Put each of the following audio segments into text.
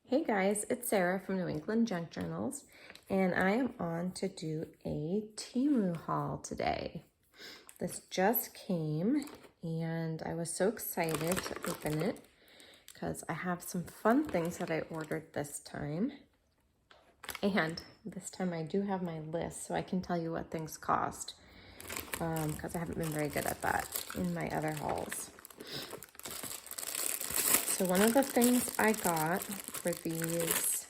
Hey guys, it's Sarah from New England Junk Journals, and I am on to do a Temu haul today. This just came, and I was so excited to open it because I have some fun things that I ordered this time. And this time I do have my list, so I can tell you what things cost because I haven't been very good at that in my other hauls. So one of the things I got were these,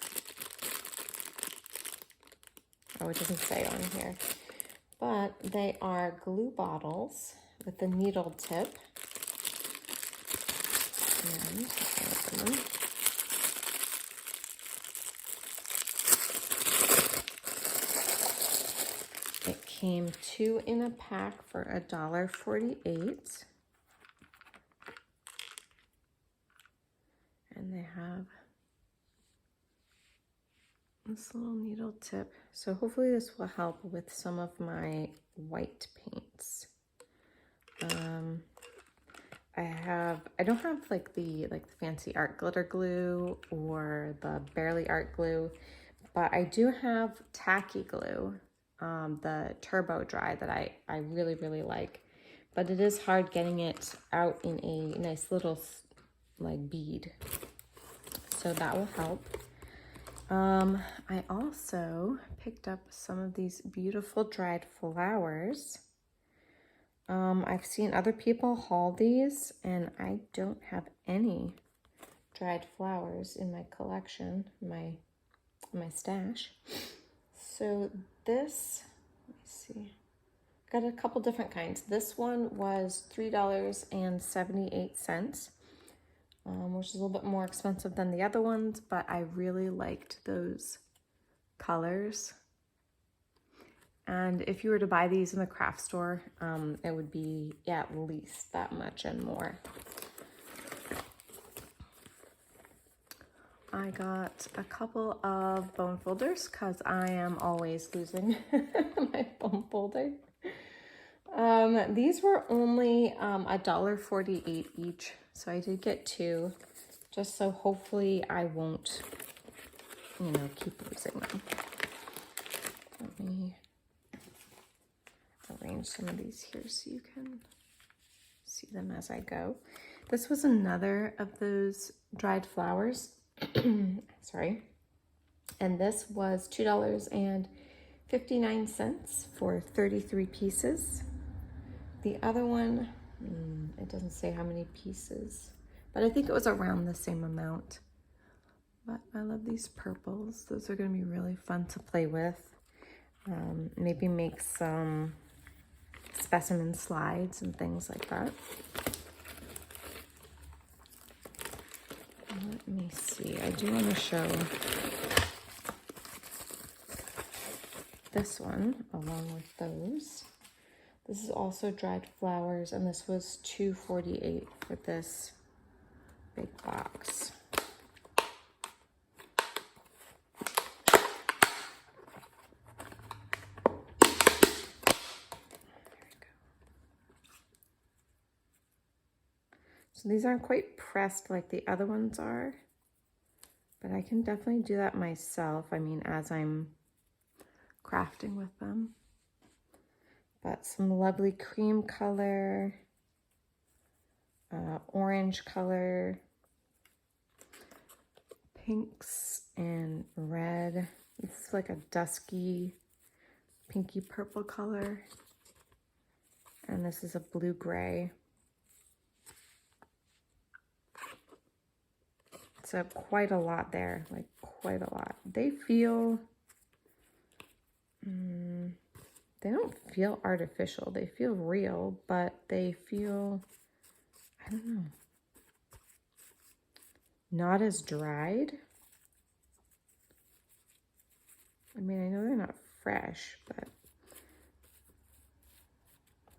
oh, it doesn't say on here, but they are glue bottles with a needle tip. And I'll open them. It came 2 in a pack for $1.48. And they have this little needle tip. So hopefully this will help with some of my white paints. I don't have like the fancy art glitter glue or the Barely Art glue, but I do have tacky glue, the Turbo Dry that I really like. But it is hard getting it out in a nice little like bead. So that will help. I also picked up some of these beautiful dried flowers. I've seen other people haul these, and I don't have any dried flowers in my collection, my stash. So this, let me see, got a couple different kinds. This one was $3.78. Which is a little bit more expensive than the other ones, but I really liked those colors. And if you were to buy these in the craft store, it would be at least that much and more. I got a couple of bone folders because I am always losing my bone folder. These were only $1.48 each, so I did get 2, just so hopefully I won't, keep losing them. Let me arrange some of these here so you can see them as I go. This was another of those dried flowers. Sorry. And this was $2.59 for 33 pieces. The other one, it doesn't say how many pieces, but I think it was around the same amount. But I love these purples. Those are going to be really fun to play with. Maybe make some specimen slides and things like that. Let me see. I do want to show this one along with those. This is also dried flowers, and this was $2.48 for this big box. So these aren't quite pressed like the other ones are, but I can definitely do that myself. I mean, as I'm crafting with them. But some lovely cream color, orange color, pinks and red. It's like a dusky, pinky purple color. And this is a blue-gray. So quite a lot there, like quite a lot. They feel, they don't feel artificial. They feel real, but they feel, I don't know, not as dried. I mean, I know they're not fresh, but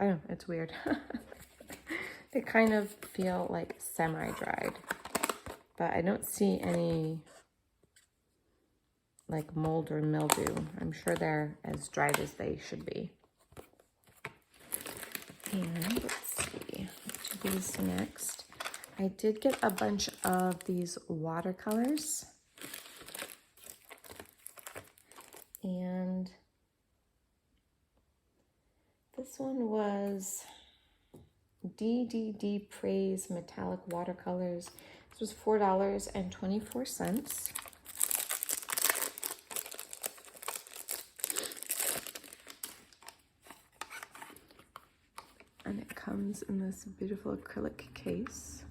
I don't know, it's weird. They kind of feel like semi-dried, but I don't see any like mold or mildew. I'm sure they're as dried as they should be. And let's see, what to do next. I did get a bunch of these watercolors. And this one was DDD Praise Metallic Watercolors. This was $4.24. And it comes in this beautiful acrylic case.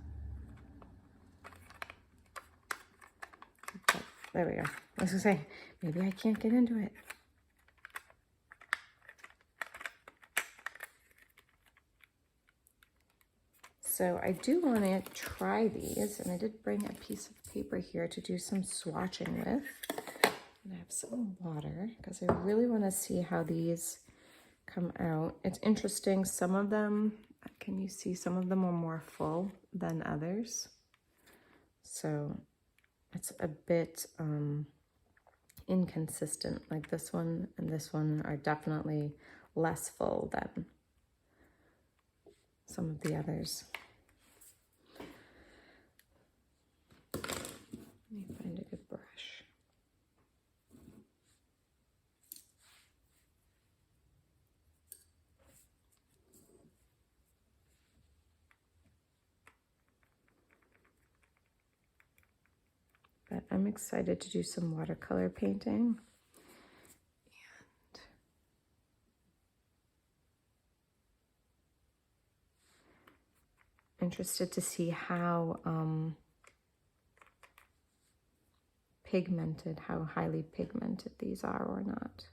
But there we go. I was gonna say, maybe I can't get into it. So I do want to try these, and I did bring a piece of paper here to do some swatching with. And I have some water because I really want to see how these come out. It's interesting, some of them, can you see, some of them are more full than others. So it's a bit inconsistent. Like this one and this one are definitely less full than some of the others. Let me find a good brush. But I'm excited to do some watercolor painting. And interested to see how pigmented, how highly pigmented these are or not.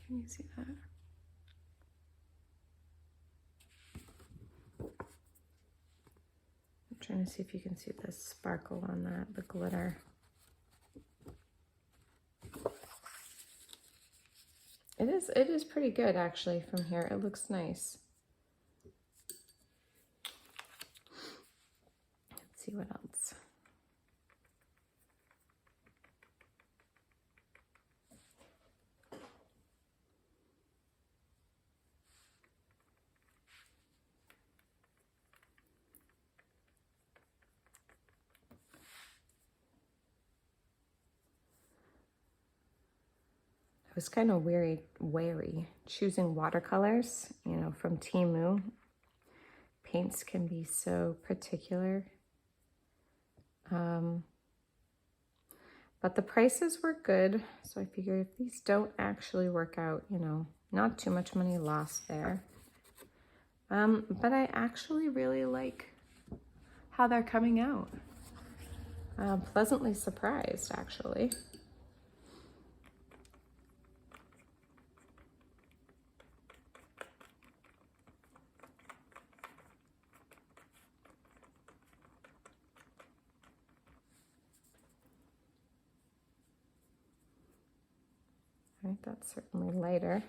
Can you see that? I'm trying to see if you can see the sparkle on that, the glitter. It is pretty good actually from here. It looks nice. Let's see what else. I was kind of wary choosing watercolors, you know, from Temu. Paints can be so particular. But the prices were good, so I figured if these don't actually work out, you know, not too much money lost there. But I actually really like how they're coming out. Pleasantly surprised, actually. Right, that's certainly lighter.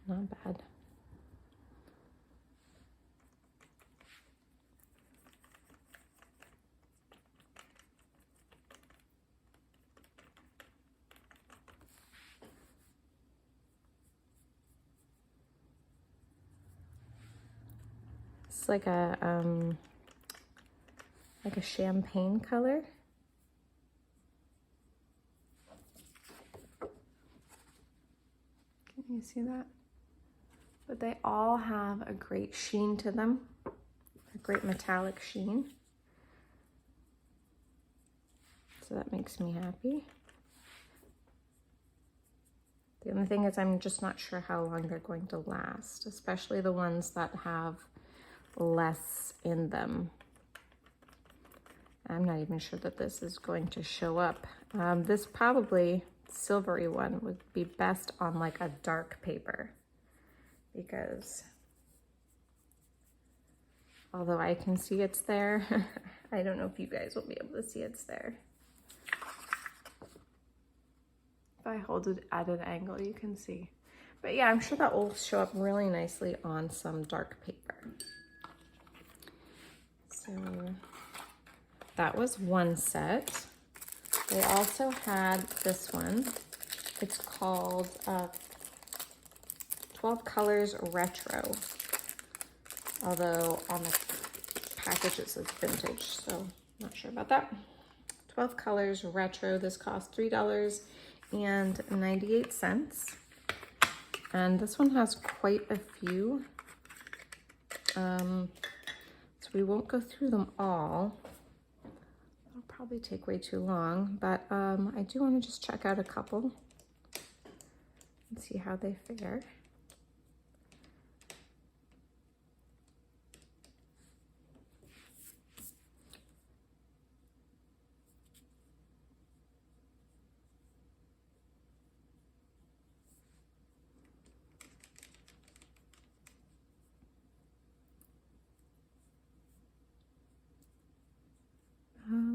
Not bad. It's like a champagne color. Can you see that? But they all have a great sheen to them, a great metallic sheen. So that makes me happy. The only thing is I'm just not sure how long they're going to last, especially the ones that have less in them. I'm not even sure that this is going to show up. This probably silvery one would be best on like a dark paper, because although I can see it's there, I don't know if you guys will be able to see it's there. If I hold it at an angle, you can see. But yeah, I'm sure that will show up really nicely on some dark paper. So that was one set. They also had this one. It's called 12 Colors Retro. Although on the package it says vintage, so not sure about that. 12 Colors Retro. This cost $3.98. And this one has quite a few. So we won't go through them all. It'll probably take way too long, but I do want to just check out a couple and see how they fare.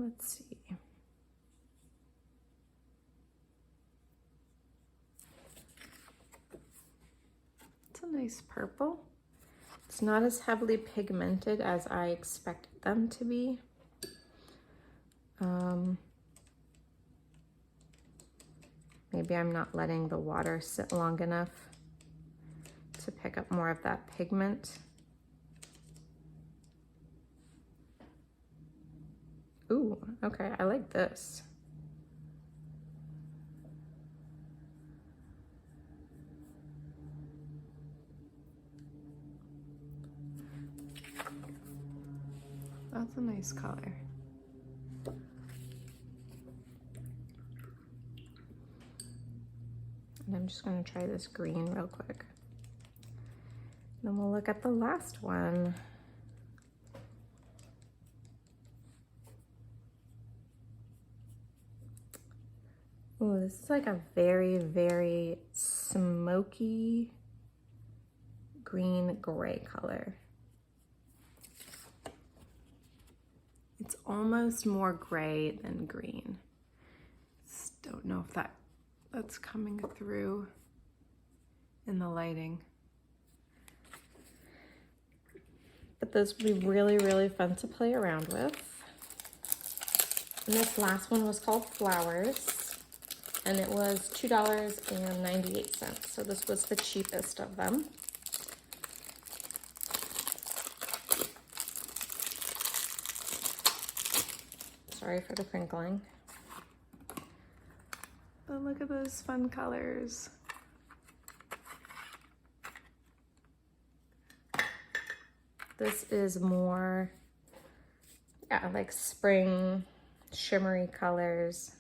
Let's see. It's a nice purple. It's not as heavily pigmented as I expected them to be. Maybe I'm not letting the water sit long enough to pick up more of that pigment. Ooh, okay, I like this. That's a nice color. And I'm just gonna try this green real quick. Then we'll look at the last one. Oh, this is like a very, very smoky green gray color. It's almost more gray than green. Just don't know if that's coming through in the lighting. But those would be really, really fun to play around with. And this last one was called Flowers. And it was $2.98. So this was the cheapest of them. Sorry for the crinkling. But look at those fun colors. This is more, yeah, like spring shimmery colors.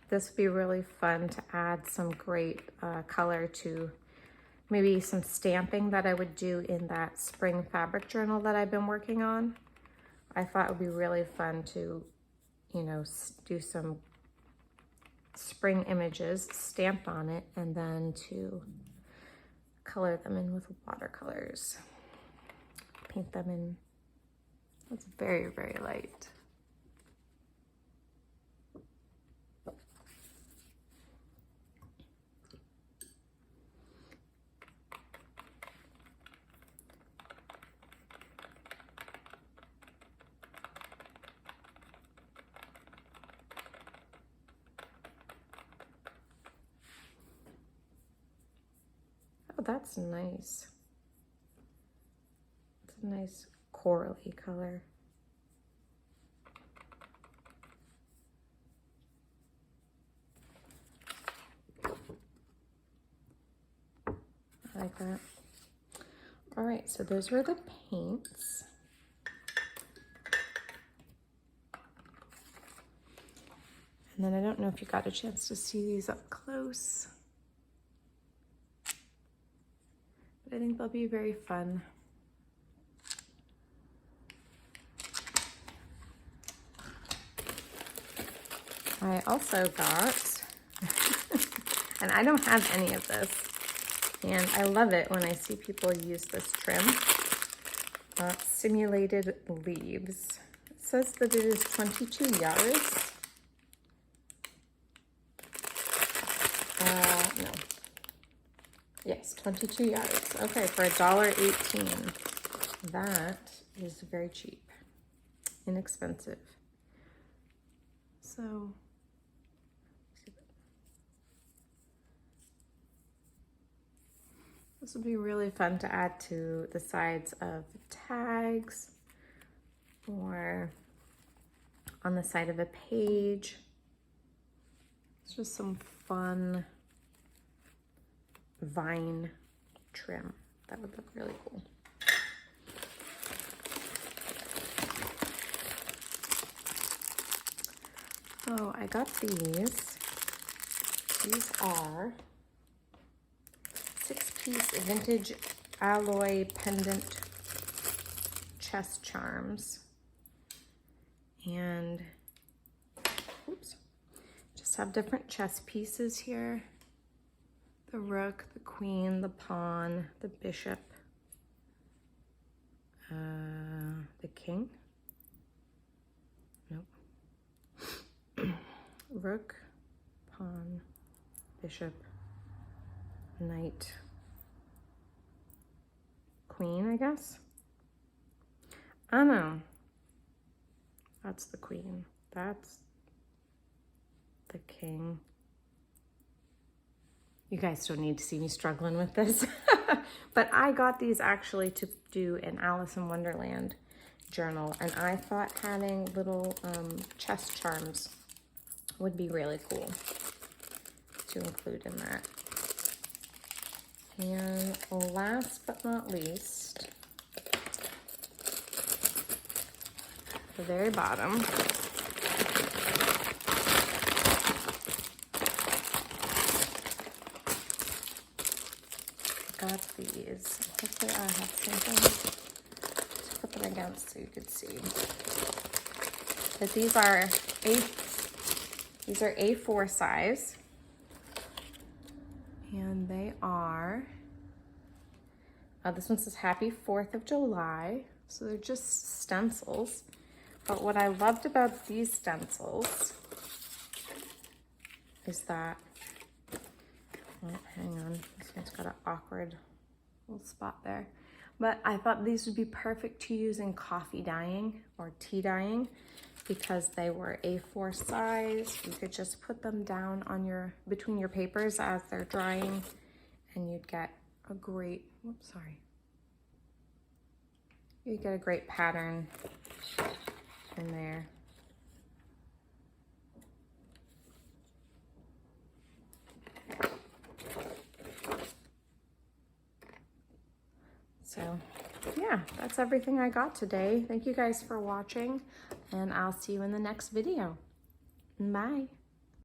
This would be really fun to add some great color to maybe some stamping that I would do in that spring fabric journal that I've been working on. I thought it would be really fun to, you know, do some spring images stamped on it and then to color them in with watercolors. Paint them in. That's very, very light. Oh, that's nice. It's a nice corally color. I like that. All right, so those were the paints. And then I don't know if you got a chance to see these up close, but I think they'll be very fun. I also got, and I don't have any of this, and I love it when I see people use this trim, simulated leaves. It says that it is 22 yards. No. Yes, 22 yards. Okay, for $1.18. That It is very cheap, inexpensive. So this would be really fun to add to the sides of tags or on the side of a page. It's just some fun vine trim. That would look really cool. Oh, I got these. These are 6-piece vintage alloy pendant chest charms. And, oops, just have different chess pieces here. The rook, the queen, the pawn, the bishop, the king. Nope. Rook, pawn, bishop, knight, queen, I guess. I don't know. That's the queen. That's the king. You guys don't need to see me struggling with this. But I got these actually to do an Alice in Wonderland journal, and I thought having little chest charms would be really cool to include in that. And last but not least, the very bottom, got these. Hopefully I have something to put them against so you could see. But these are A4 size, and they are, this one says Happy 4th of July, so they're just stencils. But what I loved about these stencils is that, oh, hang on, this one's got an awkward little spot there. But I thought these would be perfect to use in coffee dyeing or tea dyeing because they were A4 size. You could just put them down on between your papers as they're drying, and you'd get a great, whoops, sorry. You get a great pattern in there. So yeah, that's everything I got today. Thank you guys for watching, and I'll see you in the next video. Bye.